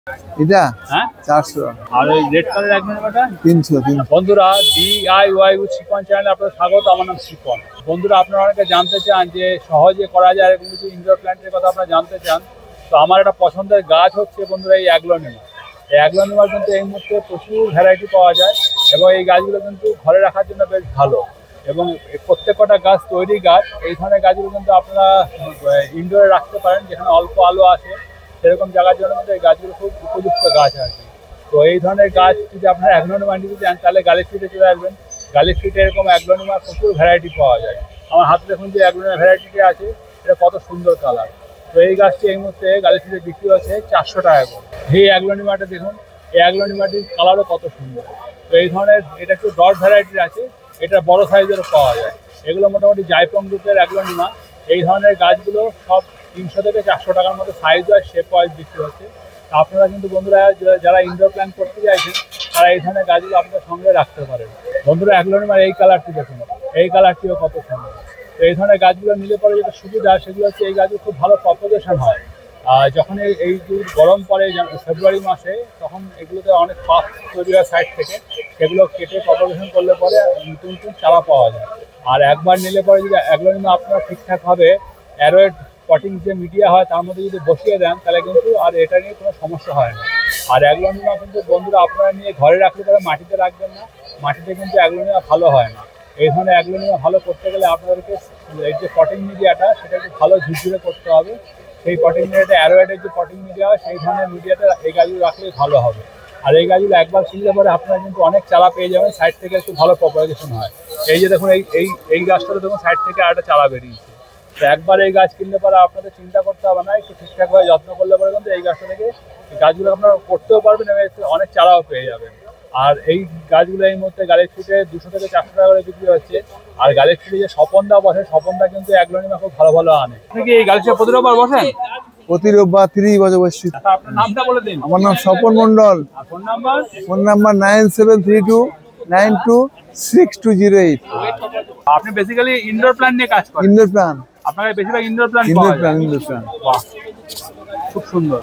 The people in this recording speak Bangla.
এটা হ্যাঁ 400 আর ওই রেড কালার এক নম্বরটা 300। বন্ধুরা DIY উইথ শিপন চ্যানেলে আপনাদের স্বাগত। আমার নাম শিপন। বন্ধুরা আপনারা অনেকে জানতে চান যে সহজে করা যায় এরকম কিছু ইনডোর প্ল্যান্টের কথা আপনারা জানতে চান। তো আমার একটা পছন্দের গাছ হচ্ছে বন্ধুরা এই অ্যাগ্লোনিমা। এই অ্যাগ্লোনিমার কিন্তু এই মুহূর্তে প্রচুর ভ্যারাইটি পাওয়া যায় এবং এই গাছগুলো কিন্তু ঘরে রাখার জন্য বেশ ভালো এবং প্রত্যেকটা গাছ তৈরি গাছ। এই ধরনের গাছগুলো কিন্তু আপনারা ইনডোরে রাখতে পারেন, যেখানে অল্প আলো আসে সেরকম জায়গার জন্য কিন্তু এই গাছগুলো খুব উপযুক্ত গাছ আর কি। তো এই ধরনের গাছ যদি আপনারা অ্যাগ্লোনিমা নিতে চান তাহলে গালি স্ট্রিটে চলে আসবেন। গালি স্ট্রিটে এরকম অ্যাগ্লোনিমার প্রচুর ভ্যারাইটি পাওয়া যায়। আমার হাতে দেখুন যে অ্যাগ্লোনিমা ভ্যারাইটিটি আছে, এটা কত সুন্দর কালার। তো এই গাছটি এই মুহূর্তে গালি স্ট্রিটে বিক্রি হচ্ছে 400 টাকা করে। এই অ্যাগ্লোনিমাটা দেখুন, এই অ্যাগ্লোনিমাটির কালারও কত সুন্দর। তো এই ধরনের এটা একটু ডট ভ্যারাইটির আছে, এটা বড় সাইজেরও পাওয়া যায়। এগুলো মোটামুটি জাইপং গ্রুপের অ্যাগ্লোনিমা। এই ধরনের গাছগুলো সব 300 থেকে 400 টাকার মতো সাইজ ওয়াইজ শেপ ওয়াইজ বিক্রি হচ্ছে। আপনারা কিন্তু বন্ধুরা যারা ইনডোর প্ল্যান্ট করতে চাইছেন তারা এই ধরনের গাছগুলো আপনাদের সঙ্গে রাখতে পারেন। বন্ধুরা অ্যাগ্লোনিমার এই কালারটি দেখুন, এই কালারটিও কত সুন্দর। তো এই ধরনের গাছগুলো নিলে পরে যেটা সুবিধা সেগুলো হচ্ছে এই গাছগুলো খুব ভালো প্রপাগেশন হয়। আর যখন এই গরম পড়ে ফেব্রুয়ারি মাসে তখন এগুলোতে অনেক পাত তৈরি হয় সাইড থেকে, সেগুলো কেটে প্রপাগেশন করলে পরে নতুন নতুন চারা পাওয়া যায়। আর একবার নিলে পরে যদি অ্যাগ্লোনিমা আপনারা ঠিকঠাকভাবে অ্যারোয়েড পটিং যে মিডিয়া হয় তার মধ্যে যদি বসিয়ে দেন তাহলে কিন্তু আর এটা নিয়ে কোনো সমস্যা হয় না। আর অ্যাগ্লোনিমা কিন্তু বন্ধুরা আপনারা নিয়ে ঘরে রাখতে পারে, মাটিতে রাখবেন না, মাটিতে কিন্তু অ্যাগ্লোনিমা ভালো হয় না। এই ধরনের অ্যাগ্লোনিমা ভালো করতে গেলে আপনাদেরকে এই যে পটিং মিডিয়াটা সেটা একটু ভালো ঝুরঝুরে করতে হবে। সেই পটিং মিডিয়াটা অ্যারোয়েডের যে পটিং মিডিয়া হয় সেই ধরনের মিডিয়াটা এই গাছগুলো রাখলে ভালো হবে। আর এই গাছগুলো একবার কিনলে পরে আপনারা কিন্তু অনেক চারা পেয়ে যাবেন, সাইড থেকে একটু ভালো প্রপাগেশন হয়। এই যে দেখুন এই গাছটাতে দেখুন সাইড থেকে আরেকটা চারা বেরিয়েছে। তো একবার এই গাছ কিনলে পরে আপনাদের চিন্তা করতে হবে না, একটু ঠিকঠাকভাবে যত্ন করলে পরে কিন্তু এই গাছটা থেকে গাছগুলো আপনারা করতেও পারবেন এবং অনেক চারাও পেয়ে যাবেন। আর এই গাছগুলো এই মুহূর্তে গালি স্ট্রিটে 200 থেকে 400 টাকা করে বিক্রি হচ্ছে। আর গালি স্ট্রিটে যে স্বপনদা বসে, স্বপনদা কিন্তু অ্যাগ্লোনিমা খুব ভালো ভালো আনে। আপনি কি এই গালি স্ট্রিটে প্রতি রোববার বসেন? প্রতি রোববার 30 বছর বসছি। আপনার নামটা বলে দিন। আমার নাম Swapan Mondal. Phone number? Phone number 9732926208। আপনি বেসিক্যালি ইনডোর প্ল্যান্ট নিয়ে কাজ করেন? Indoor plant. আপনার বেশিরভাগ ইনডোর প্ল্যান্ট ইনডোর পাওয়া যায়? প্ল্যান্ট। বাহ, খুব সুন্দর।